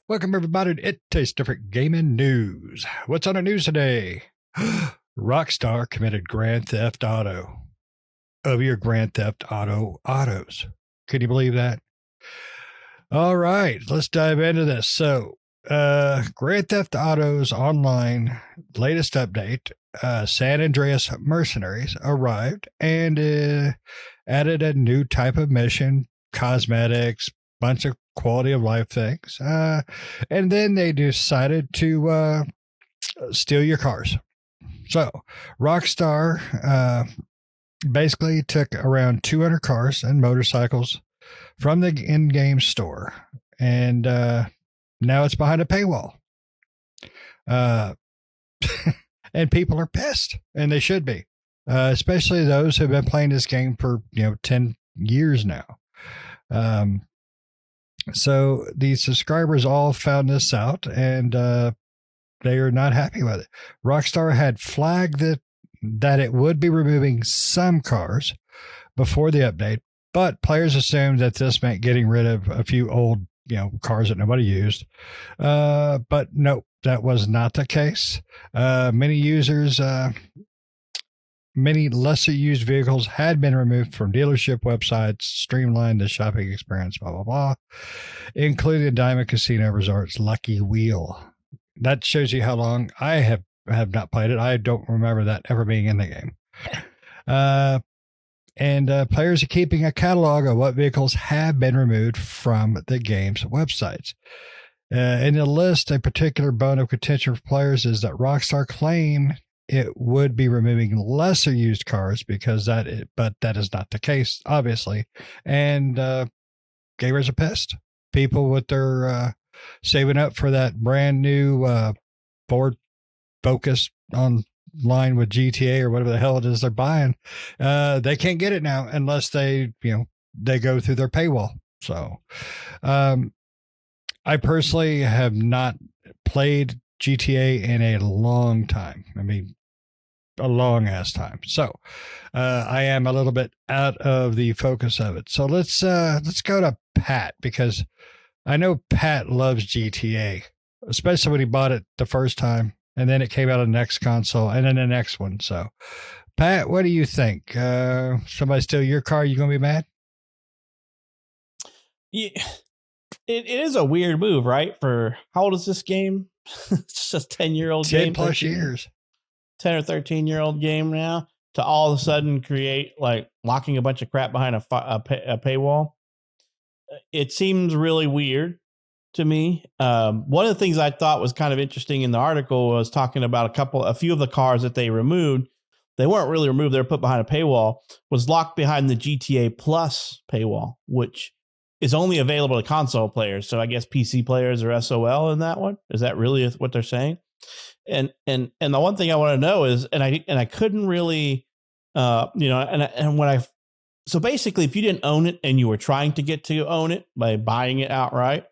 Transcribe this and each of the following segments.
Welcome, everybody, to It Tastes Different Gaming News. What's on the news today? Rockstar committed Grand Theft Auto of your Grand Theft Auto autos. Can you believe that? All right, let's dive into this. So, Grand Theft Auto's online latest update, San Andreas Mercenaries, arrived and added a new type of mission, cosmetics, bunch of quality of life things. And then they decided to steal your cars. So Rockstar basically took around 200 cars and motorcycles from the in-game store, and now it's behind a paywall. And people are pissed, and they should be, especially those who've been playing this game for 10 years now. So the subscribers all found this out, and they are not happy with it. Rockstar had flagged that it would be removing some cars before the update, but players assumed that this meant getting rid of a few old, cars that nobody used. But no, that was not the case. Many users, many lesser used vehicles had been removed from dealership websites, streamlined the shopping experience, blah, blah, blah, including the Diamond Casino Resort's Lucky Wheel. That shows you how long I have not played it. I don't remember that ever being in the game. And players are keeping a catalog of what vehicles have been removed from the game's websites. In the list, a particular bone of contention for players is that Rockstar claimed it would be removing lesser used cars but that is not the case, obviously. And gamers are pissed. People with their saving up for that brand new Ford Focus online with GTA or whatever the hell it is they're buying, they can't get it now unless they go through their paywall. So I personally have not played GTA in a long time. I mean, a long ass time. So I am a little bit out of the focus of it. So let's go to Pat, because I know Pat loves GTA, especially when he bought it the first time, and then it came out on the next console, and then the next one. So, Pat, what do you think? Somebody steal your car, you gonna be mad? Yeah, it is a weird move, right? For how old is this game? It's just 10-year-old game. 10 plus years. 10 or 13-year-old game now, to all of a sudden create like locking a bunch of crap behind a paywall. It seems really weird to me. One of the things I thought was kind of interesting in the article was talking about a few of the cars that they removed. They weren't really removed. They were put behind a paywall, was locked behind the GTA Plus paywall, which is only available to console players. So I guess PC players are SOL in that one. Is that really what they're saying? And the one thing I want to know is, and I couldn't really, so basically, if you didn't own it and you were trying to get to own it by buying it outright,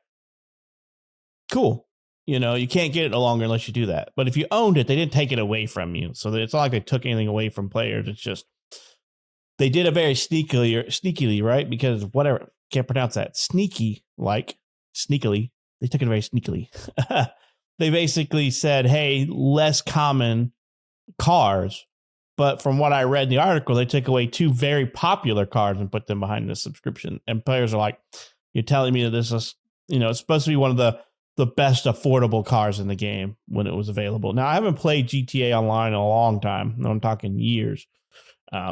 cool. You can't get it no longer unless you do that. But if you owned it, they didn't take it away from you. So it's not like they took anything away from players. It's just, they did it very sneakily, right? Because whatever, can't pronounce that. Sneakily. They took it very sneakily. They basically said, hey, less common cars. But from what I read in the article, they took away two very popular cars and put them behind the subscription. And players are like, you're telling me that this is, it's supposed to be one of the best affordable cars in the game when it was available. Now, I haven't played GTA Online in a long time. No, I'm talking years,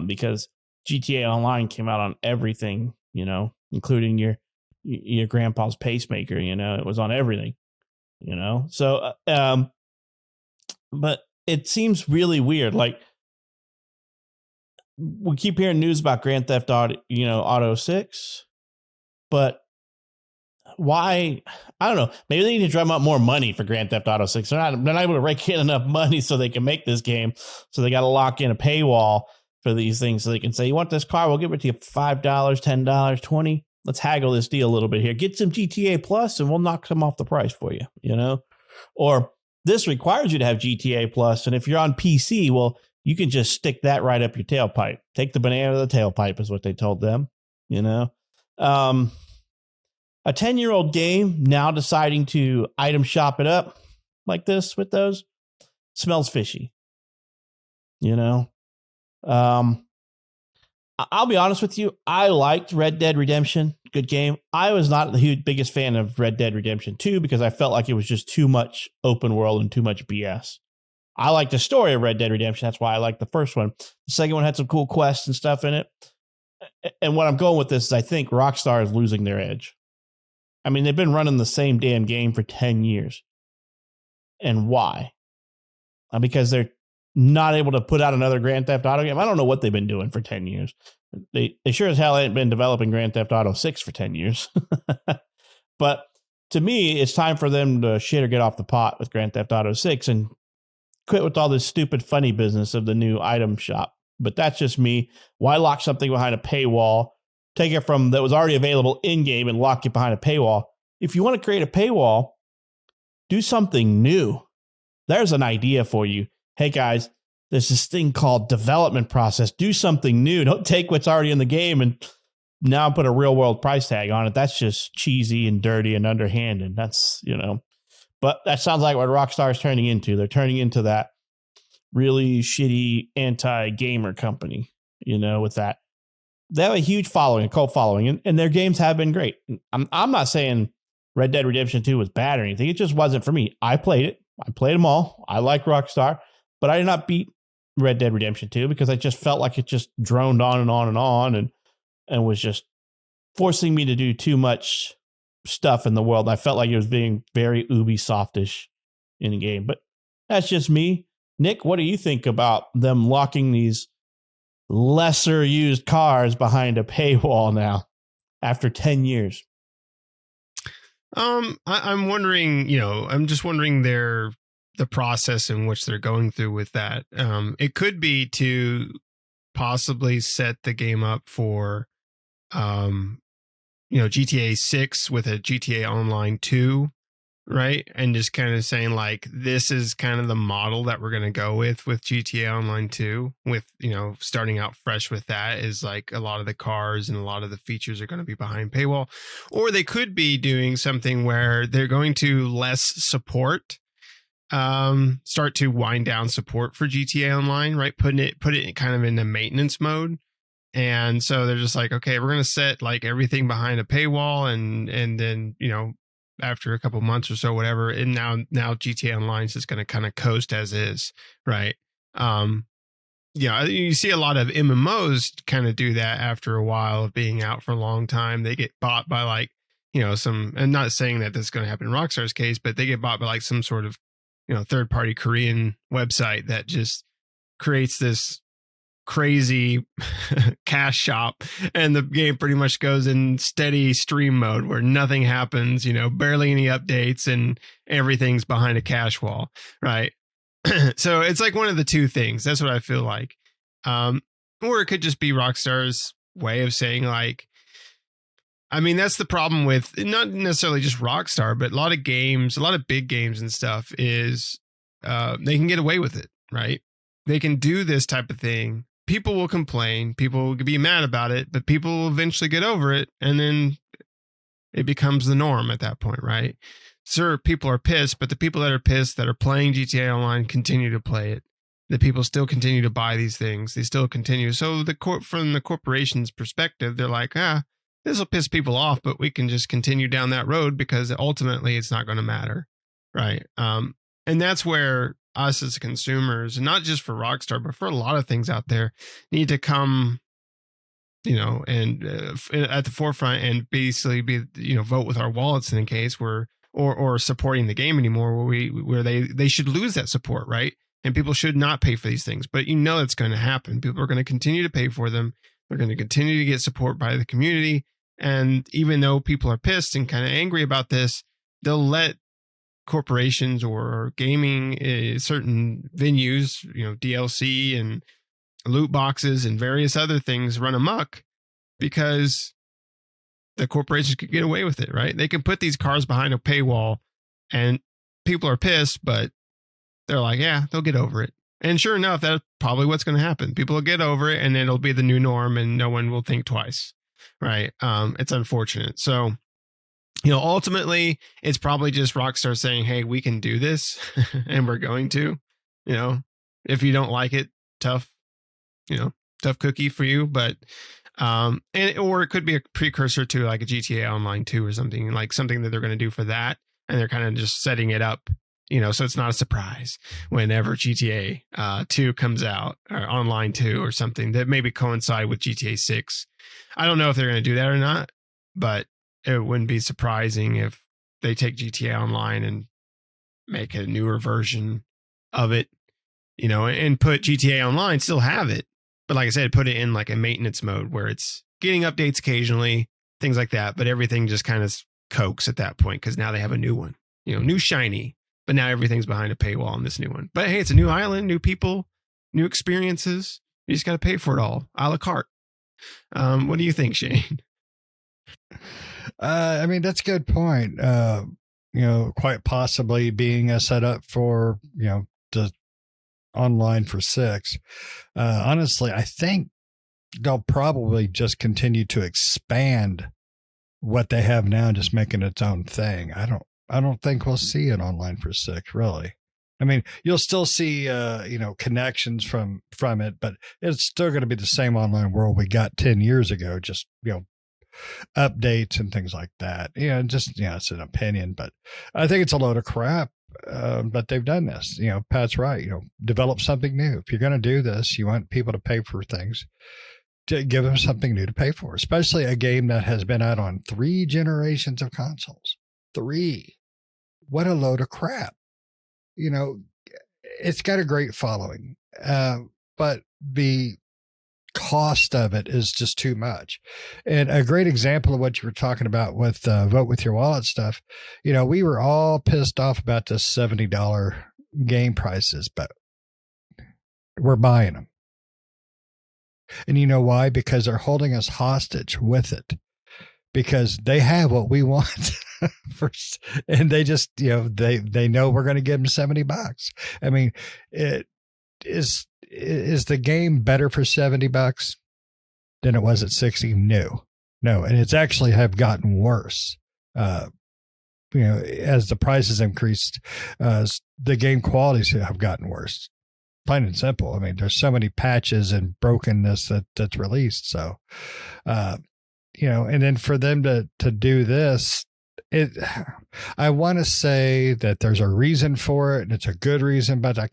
because GTA Online came out on everything, including your grandpa's pacemaker. It was on everything. So, but it seems really weird. Like, we keep hearing news about Grand Theft Auto, Auto 6, but why? I don't know. Maybe they need to drum up more money for Grand Theft Auto 6. They're not able to rake in enough money so they can make this game. So they got to lock in a paywall for these things so they can say, you want this car? We'll give it to you $5, $10, $20. Let's haggle this deal a little bit here. Get some GTA Plus and we'll knock some off the price for you, Or this requires you to have GTA Plus. And if you're on PC, well, you can just stick that right up your tailpipe. Take the banana to the tailpipe is what they told them, A 10-year-old game now deciding to item shop it up like this with those smells fishy. You know, I'll be honest with you. I liked Red Dead Redemption. Good game. I was not the huge biggest fan of Red Dead Redemption 2 because I felt like it was just too much open world and too much BS. I liked the story of Red Dead Redemption. That's why I liked the first one. The second one had some cool quests and stuff in it. And what I'm going with this is I think Rockstar is losing their edge. I mean, they've been running the same damn game for 10 years. And why? Because they're not able to put out another Grand Theft Auto game. I don't know what they've been doing for 10 years. They sure as hell ain't been developing Grand Theft Auto 6 for 10 years. But to me, it's time for them to shit or get off the pot with Grand Theft Auto 6 and quit with all this stupid funny business of the new item shop. But that's just me. Why lock something behind a paywall? Take it from that was already available in-game and lock it behind a paywall. If you want to create a paywall, do something new. There's an idea for you. Hey guys, there's this thing called development process. Do something new. Don't take what's already in the game and now put a real world price tag on it. That's just cheesy and dirty and underhanded. That's, but that sounds like what Rockstar is turning into. They're turning into that really shitty anti-gamer company, with that. They have a huge following, a cult following, and their games have been great. I'm not saying Red Dead Redemption 2 was bad or anything. It just wasn't for me. I played it. I played them all. I like Rockstar, but I did not beat Red Dead Redemption 2 because I just felt like it just droned on and on and on and was just forcing me to do too much stuff in the world. I felt like it was being very Ubisoftish in the game, but that's just me. Nick, what do you think about them locking these lesser used cars behind a paywall now after 10 years? I'm wondering, I'm just wondering the process in which they're going through with that. It could be to possibly set the game up for, GTA 6 with a GTA Online 2, right? And just kind of saying like, this is kind of the model that we're going to go with GTA Online 2 with, starting out fresh with that is like a lot of the cars and a lot of the features are going to be behind paywall. Or they could be doing something where they're going to less support, start to wind down support for GTA Online, right? Put it kind of in the maintenance mode. And so they're just like, okay, we're going to set like everything behind a paywall and then, after a couple months or so, whatever. And now GTA Online is just going to kind of coast as is. Right. You see a lot of MMOs kind of do that after a while of being out for a long time. They get bought by like, I'm not saying that this is going to happen in Rockstar's case, but they get bought by like some sort of, third party Korean website that just creates this crazy cash shop, and the game pretty much goes in steady stream mode where nothing happens, barely any updates, and everything's behind a cash wall, right? So it's like one of the two things. That's what I feel like. Or it could just be Rockstar's way of saying like, I mean, that's the problem with not necessarily just Rockstar, but a lot of games, a lot of big games and stuff is they can get away with it, right? They can do this type of thing. People will complain. People will be mad about it, but people will eventually get over it. And then it becomes the norm at that point, right? Sure, people are pissed, but the people that are pissed that are playing GTA Online continue to play it. The people still continue to buy these things. They still continue. So from the corporation's perspective, they're like, this will piss people off, but we can just continue down that road because ultimately it's not going to matter, right? And that's where us as consumers, and not just for Rockstar, but for a lot of things out there, need to come, and at the forefront and basically be, vote with our wallets in the case where, or supporting the game anymore, where they should lose that support, right? And people should not pay for these things, but it's going to happen. People are going to continue to pay for them. They're going to continue to get support by the community. And even though people are pissed and kind of angry about this, they'll let corporations or gaming certain venues, DLC and loot boxes and various other things run amok because the corporations could get away with it, right? They can put these cars behind a paywall and people are pissed, but they're like, yeah, they'll get over it. And sure enough, that's probably what's going to happen. People will get over it and it'll be the new norm and no one will think twice, right? It's unfortunate. So ultimately, it's probably just Rockstar saying, "Hey, we can do this, and we're going to." If you don't like it, tough, tough cookie for you. But or it could be a precursor to like a GTA Online 2 or something, like something that they're going to do for that, and they're kind of just setting it up. So it's not a surprise whenever GTA 2 comes out, or Online 2 or something that maybe coincide with GTA 6. I don't know if they're going to do that or not, but it wouldn't be surprising if they take GTA Online and make a newer version of it, and put GTA Online, still have it. But like I said, put it in like a maintenance mode where it's getting updates occasionally, things like that. But everything just kind of cokes at that point because now they have a new one, new shiny. But now everything's behind a paywall on this new one. But hey, it's a new island, new people, new experiences. You just got to pay for it all, a la carte. What do you think, Shane? I mean, that's a good point. Quite possibly being a setup for, the Online for 6. Honestly, I think they'll probably just continue to expand what they have now, just making its own thing. I don't think we'll see an Online for 6, really. I mean, you'll still see, connections from it, but it's still going to be the same online world we got 10 years ago, just, updates and things like that. It's an opinion, but I think it's a load of crap. But they've done this. Pat's right. Develop something new. If you're going to do this, you want people to pay for things. To give them something new to pay for, especially a game that has been out on 3 generations of consoles. 3. What a load of crap. It's got a great following, but the cost of it is just too much. And a great example of what you were talking about with vote with your wallet stuff, we were all pissed off about the $70 game prices, but we're buying them. And you know why? Because they're holding us hostage with it, because they have what we want first, and they just, they know we're going to give them $70. I mean, it is the game better for $70 than it was at 60? No. And it's actually have gotten worse. As the prices increased, the game qualities have gotten worse. Plain and simple. I mean, there's so many patches and brokenness that's released. So, and then for them to do this, I want to say that there's a reason for it, and it's a good reason, but I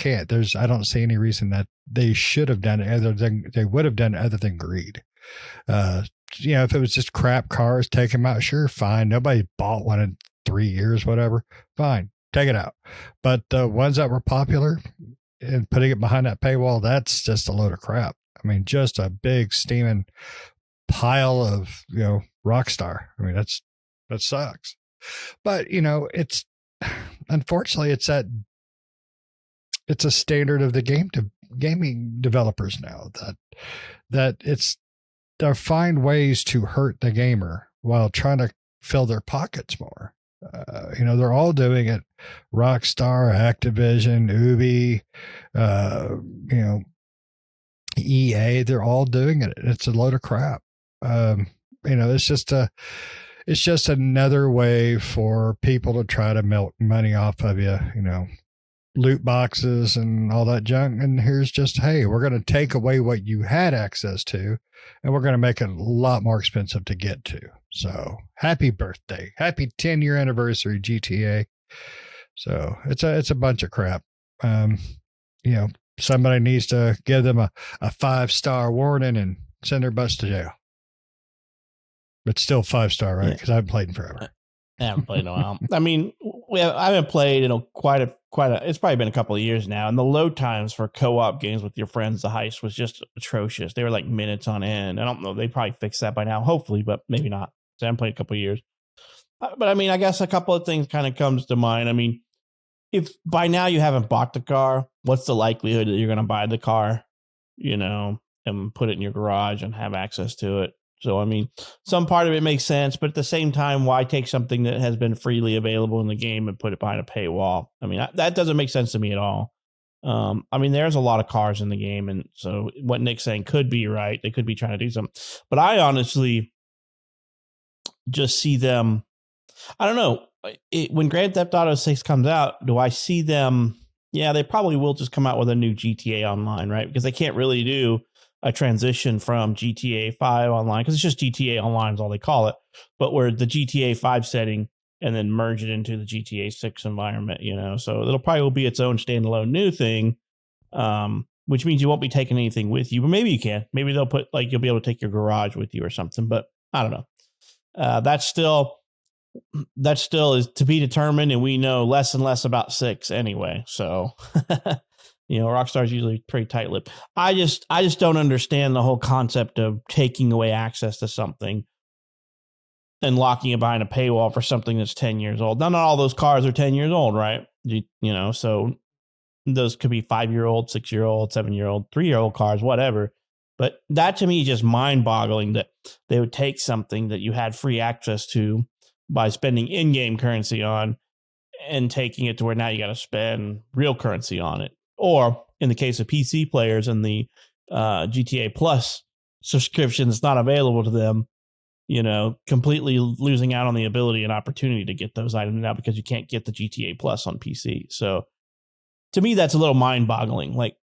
don't see any reason that they should have done it other than greed. If it was just crap cars, take them out. Sure. Fine. Nobody bought one in 3 years, whatever. Fine. Take it out. But the ones that were popular, and putting it behind that paywall, that's just a load of crap. I mean, just a big steaming pile of, Rockstar. I mean, that sucks. But, it's unfortunately it's a standard of the gaming developers now that they'll find ways to hurt the gamer while trying to fill their pockets more. They're all doing it. Rockstar, Activision, Ubi, EA, they're all doing it. It's a load of crap. It's just another way for people to try to milk money off of you, loot boxes and all that junk. And here's just, hey, we're going to take away what you had access to, and we're going to make it a lot more expensive to get to. So happy birthday. Happy 10-year anniversary, GTA. So it's a bunch of crap. Somebody needs to give them a 5-star warning and send their butts to jail. But still 5-star, right? Because I haven't played in forever. I haven't played in a while. I mean, I haven't played in quite a. It's probably been a couple of years now, and the load times for co-op games with your friends, the heist, was just atrocious. They were like minutes on end. I don't know. They probably fixed that by now, hopefully, but maybe not. So I haven't played a couple of years. But I mean, I guess a couple of things kind of comes to mind. I mean, if by now you haven't bought the car, what's the likelihood that you're going to buy the car, and put it in your garage and have access to it? So, I mean, some part of it makes sense, but at the same time, why take something that has been freely available in the game and put it behind a paywall? I mean, that doesn't make sense to me at all. I mean, there's a lot of cars in the game, and so what Nick's saying could be right. They could be trying to do something. But I honestly just see them. I don't know. When Grand Theft Auto 6 comes out, do I see them? Yeah, they probably will just come out with a new GTA Online, right? Because they can't really do a transition from GTA 5 Online, because it's just GTA Online is all they call it. But where the GTA 5 setting and then merge it into the GTA 6 environment, So it'll probably will be its own standalone new thing, which means you won't be taking anything with you. But maybe you can. Maybe they'll put, like, you'll be able to take your garage with you or something. But I don't know. That still is to be determined, and we know less and less about 6 anyway. So, Rockstar's usually pretty tight-lipped. I just don't understand the whole concept of taking away access to something and locking it behind a paywall for something that's 10 years old. Now, not all those cars are 10 years old, right? So those could be 5-year-old, 6-year-old, 7-year-old, 3-year-old cars, whatever. But that to me is just mind-boggling that they would take something that you had free access to by spending in-game currency on and taking it to where now you got to spend real currency on it. Or in the case of PC players and the GTA Plus subscription that's not available to them, completely losing out on the ability and opportunity to get those items now because you can't get the GTA Plus on PC. So to me, that's a little mind-boggling. Like,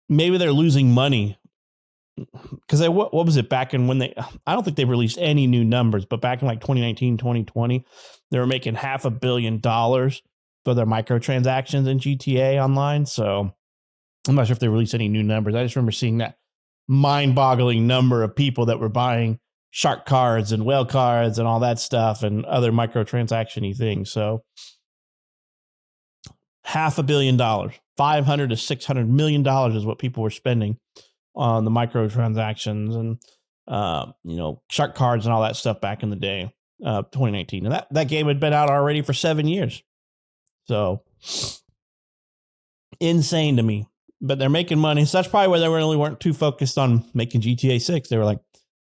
maybe they're losing money because what was it back in when I don't think they've released any new numbers, but back in like 2019, 2020, they were making $500 million for their microtransactions in GTA Online. So I'm not sure if they released any new numbers. I just remember seeing that mind-boggling number of people that were buying shark cards and whale cards and all that stuff and other microtransaction-y things. So $500 million, $500 to $600 million is what people were spending on the microtransactions and shark cards and all that stuff back in the day, 2019. And that game had been out already for 7 years. So insane to me. But they're making money. So that's probably why they really weren't too focused on making GTA 6. They were like,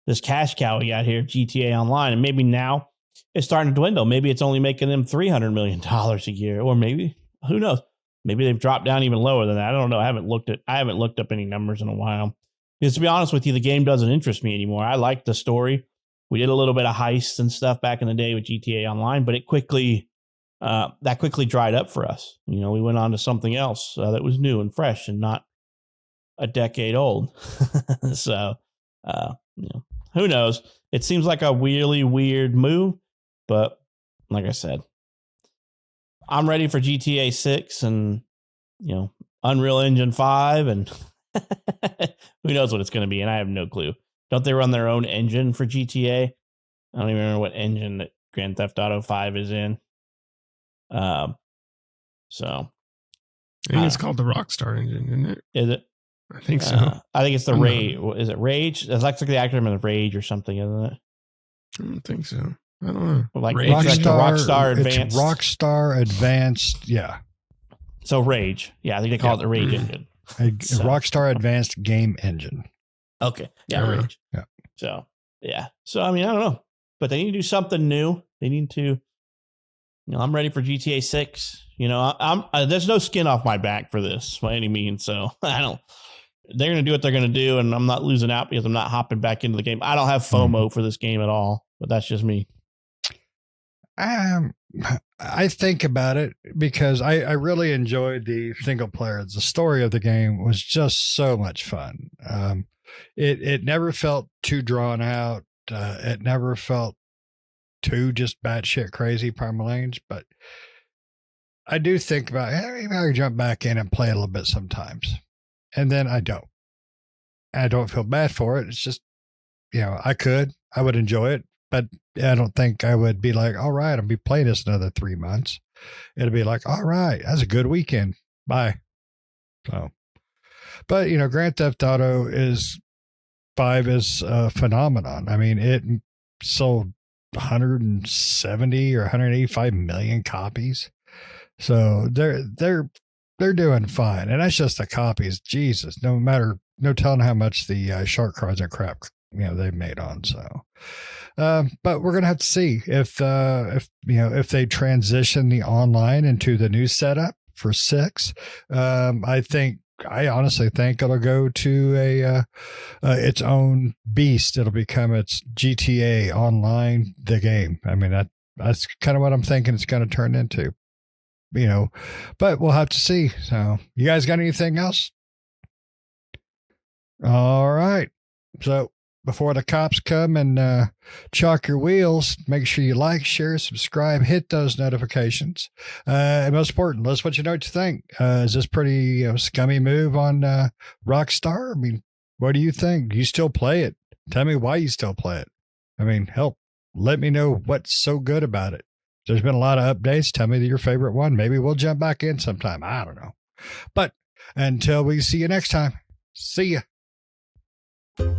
this cash cow we got here, GTA Online. And maybe now it's starting to dwindle. Maybe it's only making them $300 million a year. Or maybe, who knows? Maybe they've dropped down even lower than that. I don't know. I haven't looked up any numbers in a while. Because to be honest with you, the game doesn't interest me anymore. I like the story. We did a little bit of heists and stuff back in the day with GTA Online, but it quickly dried up for us. We went on to something else that was new and fresh and not a decade old. So, who knows? It seems like a really weird move, but like I said, I'm ready for GTA 6 and, Unreal Engine 5 and who knows what it's going to be. And I have no clue. Don't they run their own engine for GTA? I don't even remember what engine that Grand Theft Auto 5 is in. So I think it's called the Rockstar engine, isn't it? Is it? I think so. I think it's the Rage. Is it Rage? It's like the acronym of Rage or something, isn't it? I don't think so. I don't know. Like Rage. Rockstar Advanced. It's Rockstar Advanced, yeah. So Rage. Yeah, I think they call it the Rage engine. Rockstar Advanced Game Engine. Okay. Yeah, Rage. Yeah. So, yeah. So, I don't know. But they need to do something new. They need to, I'm ready for GTA 6. There's no skin off my back for this by any means. So, they're going to do what they're going to do. And I'm not losing out because I'm not hopping back into the game. I don't have FOMO for this game at all. But that's just me. I think about it because I really enjoyed the single player. The story of the game was just so much fun. It never felt too drawn out. It never felt too just batshit crazy Primal Lanes. But I do think about, maybe I can jump back in and play a little bit sometimes. And then I don't. I don't feel bad for it. It's just, I would enjoy it. But I don't think I would be like, all right, I'll be playing this another 3 months. It'll be like, all right, that's a good weekend. Bye. So, but, Grand Theft Auto 5 is a phenomenon. I mean, it sold 170 or 185 million copies. So they're doing fine. And that's just the copies. Jesus, no telling how much the shark cards and crap, they've made on. So, but we're going to have to see if they transition the online into the new setup for 6. I think I honestly think it'll go to its own beast. It'll become its GTA Online, the game. I mean, that's kind of what I'm thinking it's going to turn into. But we'll have to see. So, you guys got anything else? All right. So, before the cops come and chalk your wheels, make sure you like, share, subscribe, hit those notifications. And most important, let us what you know what you think. Is this pretty scummy move on Rockstar? I mean, what do you think? Do you still play it? Tell me why you still play it. I mean, help. Let me know what's so good about it. There's been a lot of updates. Tell me your favorite one. Maybe we'll jump back in sometime. I don't know. But until we see you next time, see ya.